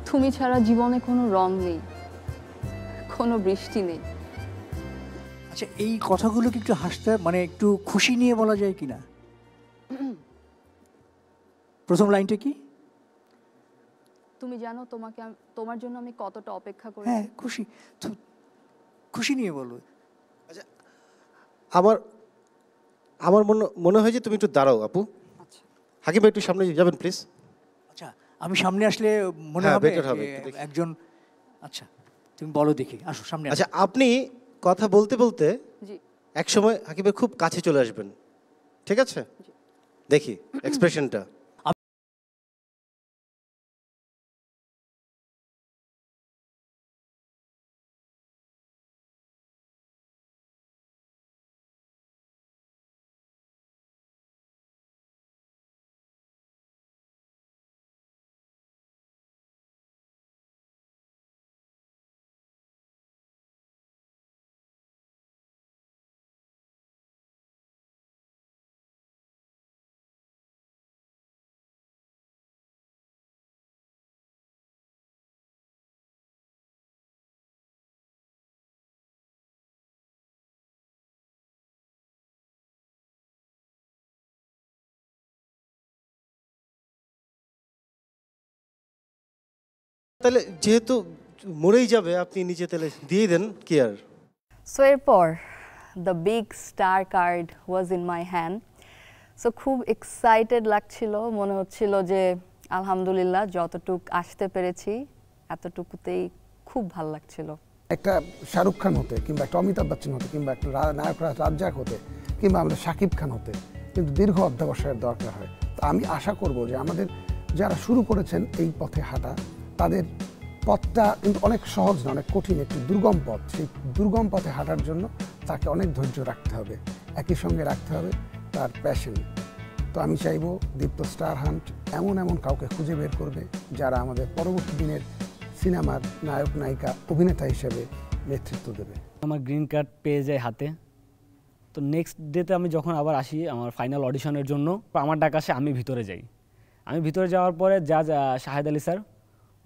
তুমি ছাড়া জীবনে কোনো রং নেই, কোনো বৃষ্টি নেই। আচ্ছা, এই কথাগুলো কি একটু হাসতে মানে একটু খুশি নিয়ে বলা যায় কিনা? প্রথম লাইনটা কি? তুমি জানো তোমার জন্য আমি কতটা অপেক্ষা করেছি। হ্যাঁ, খুশি। খুশি নিয়ে বলো। আচ্ছা, আমার আমার মনে হয় যে তুমি একটু দাঁড়াও আপু। আচ্ছা, হাকিম ভাই একটু সামনে যাবেন প্লিজ। আচ্ছা, আমি সামনে আসলে মনে হ্যাঁ, হবে better হবে, একটু দেখি। একজন। আচ্ছা, তুমি বলো দেখি, আসো সামনে আসো। আচ্ছা, আপনি কথা বলতে বলতে জি এক সময় হাকিম ভাই খুব কাছে চলে আসবেন, ঠিক আছে? দেখি এক্সপ্রেশনটা। তাহলে যেহেতু মরেই যাবে, আপনি নিচে তাহলে দিয়ে দেন কি আর। সো এরপর the big star card was in my hand. So খুব এক্সাইটেড লাগছিল, মনে হচ্ছিল যে আলহামদুলিল্লাহ যতটুক আসতে পেরেছি এতটুকুতেই খুব ভালো লাগছিল। একটা শাহরুখ খান হতে, কিংবা একটা অমিতাভ বচ্চন হতে, কিংবা একটা নায়ক রাজ্জাক হতে, কিংবা আমাদের শাকিব খান হতে কিন্তু দীর্ঘ অধ্যবসায়ের দরকার হয়। তো আমি আশা করব যে আমাদের যারা শুরু করেছেন এই পথে হাঁটা, তাদের পথটা কিন্তু অনেক সহজ না, অনেক কঠিন, একটি দুর্গম পথ। সেই দুর্গম পথে হাঁটার জন্য তাকে অনেক ধৈর্য রাখতে হবে, একই সঙ্গে রাখতে হবে তার প্যাশন। তো আমি চাইবো দীপ্ত স্টার হান্ট এমন কাউকে খুঁজে বের করবে যারা আমাদের পরবর্তী দিনের সিনেমার নায়ক নায়িকা অভিনেতা হিসেবে নেতৃত্ব দেবে। আমার গ্রিন কার্ড পেয়ে যায় হাতে। তো নেক্সট ডেতে আমি যখন আবার আসি আমার ফাইনাল অডিশনের জন্য, আমার ডাক আসে, আমি ভিতরে যাই। আমি ভিতরে যাওয়ার পরে শাহেদ আলী স্যার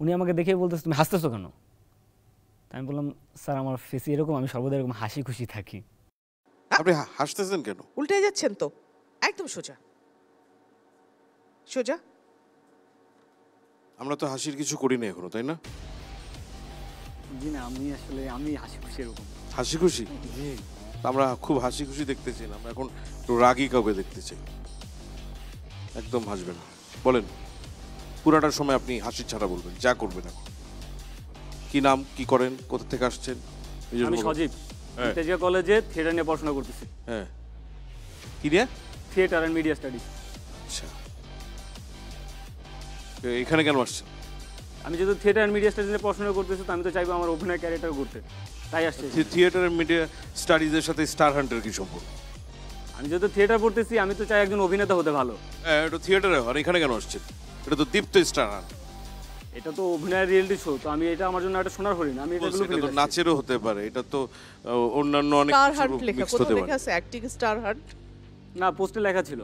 উনি আমাকে দেখেই বলতেছে তুমি হাসতেছো কেন? তাই আমি বললাম স্যার আমার ফেসে এরকম, আমি সর্বদা এরকম হাসি খুশি থাকি। আপনি হাসতেছেন কেন? উল্টে যাচ্ছেন তো, একদম সোজা সোজা। আমরা তো হাসির কিছু করি না এখনো, তাই না? জি না, আমি হাসি খুশি এরকম। হাসি খুশি? জি। আমরা খুব হাসি খুশি দেখতে চাই না, আমরা এখন একটু রাগী কাউকে দেখতে চাই। একদম হাসবেন না। বলেন, পুরাটার সময় আপনি হাসি ছাড়া বলবেন, যা করবেন এখন। কি নাম, কি করেন, কোথা থেকে আসছেন? আমি সজীব, তেজিয়া কলেজে থিয়েটার নিয়ে পড়াশোনা করতেছি। হ্যাঁ, কি নিয়ে? Theatre and media studies. আচ্ছা, এখানে কেন আসছেন? আমি যেহেতু থিয়েটার অ্যান্ড মিডিয়া স্টাডিজে পড়াশোনা করতেছি, তো আমি তো চাইবো আমার অভিনয় ক্যারিয়ারটা করতে, তাই আসছে। থিয়েটার অ্যান্ড মিডিয়া স্টাডিজের সাথে স্টার হান্টের কি সম্পর্ক? আমি যেহেতু থিয়েটার পড়তেছি, আমি তো চাই একজন অভিনেতা হতে ভালো। হ্যাঁ, এটা থিয়েটারে হয়, এখানে কেন আসছেন? এটা তো দীপ্ত স্টার হান্ট। এটা তো অভিনয়ের রিয়েলিটি শো, তো আমি এটা আমার জন্য একটা সোনার হরিণ। আমি এটা তো নাচেরও হতে পারে, এটা তো অন্যান্য অনেক স্টার কিছু হান্ট লেখা, মিক্স কোথাও হতে লেখা পারে। আছে অ্যাক্টিং স্টার হান্ট? না, পোস্টে লেখা ছিল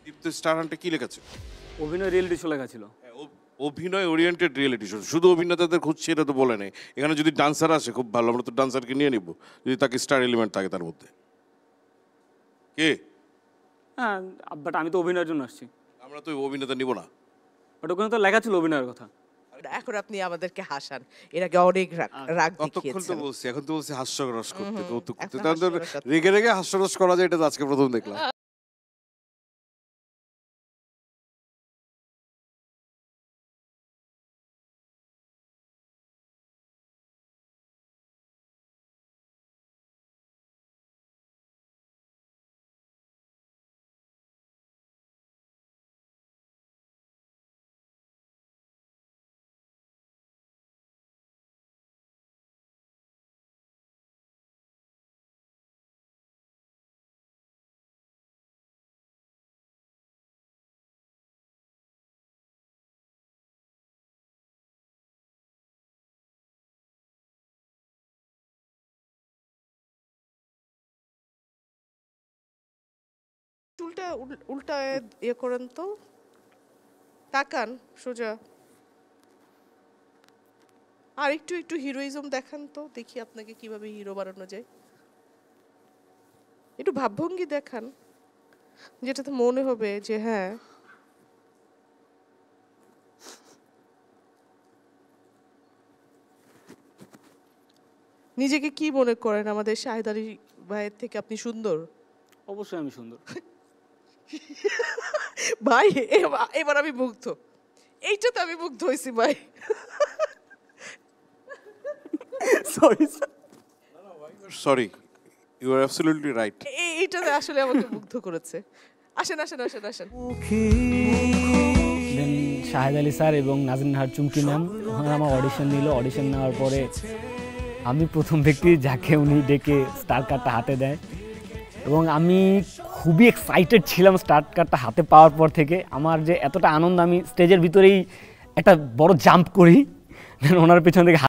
দীপ্ত স্টার হান্টে কি লেখা ছিল? অভিনয় রিয়েলিটি শো লেখা ছিল। অভিনয় ওরিয়েন্টেড রিয়েলিটি শো। শুধু অভিনেতাদের খুঁজছে এটা তো বলে নেই। এখানে যদি ডান্সার আসে খুব ভালো, আমরা তো ডান্সারকে নিয়ে নিব যদি তাকে স্টার এলিমেন্ট থাকে তার মধ্যে। কে? হ্যাঁ, বাট আমি তো অভিনয়ের জন্য আসছি। আমরা তো অভিনেতা নিব না। বাট ওখানে তো লেখা ছিল অভিনয়ের কথা। এখন আপনি আমাদেরকে হাসান, এর আগে অনেক রাগ ততক্ষণ তো দেখিয়েছেন। বলছি, এখন তো বলছি হাস্যরস করতে, কৌতুক করতে। এখন তাহলে হাস্যরস আছে। রেগে রেগে হাস্যরস করা যায়, এটা তো আজকে প্রথম দেখলাম। চুলটা উল্টা ইয়ে করেন তো, তাকান সোজা। আর একটু একটু হিরোইজম দেখান তো, দেখি আপনাকে কিভাবে হিরো বানানো যায়। একটু ভাবভঙ্গি দেখান, যেটাতে মনে হবে যে হ্যাঁ নিজেকে কি মনে করেন আমাদের শাহেদ আলী ভাইয়ের থেকে আপনি সুন্দর? অবশ্যই আমি সুন্দর। ভাই এবার আমি মুগ্ধ, এইটাতে আমি মুগ্ধ হয়েছি ভাই। Sorry, you are absolutely right. এইটাতে আসলে আমাকে মুগ্ধ করেছে। আসেন আসেন আসেন আসেন। দেন শাহেদ আলী স্যার এবং নাজরিন নাহার চুমকি ম্যাম ওখানে আমার অডিশন নিল। অডিশন নেওয়ার পরে আমি প্রথম ব্যক্তি যাকে উনি ডেকে স্টার কার্ডটা হাতে দেয়, এবং আমি খুবই এক্সাইটেড ছিলাম স্টার কার্ডটা হাতে পাওয়ার পর থেকে। আমার যে এতটা আনন্দ, আমি স্টেজের ভিতরেই একটা বড় জাম্প করি, ওনার পেছন থেকে